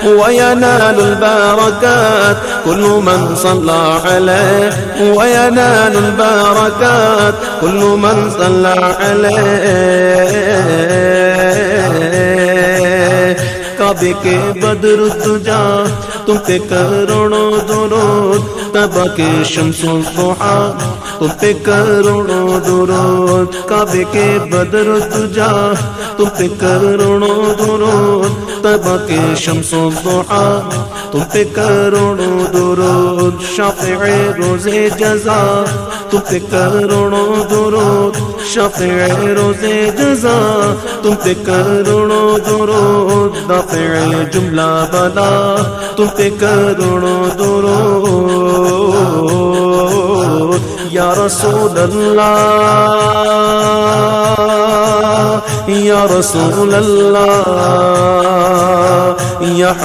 وينال البركات كل من صلى عليه وينال البركات كل من صلى عليه کعبے کے بدر الدجا تم پہ کروڑوں درود طیبہ کے شمس الضحا تم پہ کروڑوں درود کعبے کے بدر الدجا تم پہ کروڑوں درود طیبہ کے شمس الضحا تم پہ کروڑوں درود شافع روز جزا تم پہ کروڑوں درود شافع روز جزا تم پہ کروڑوں درود دافع جملہ بلا تم پہ کروڑوں درود یا رسول اللہ یا رسول اللہ یا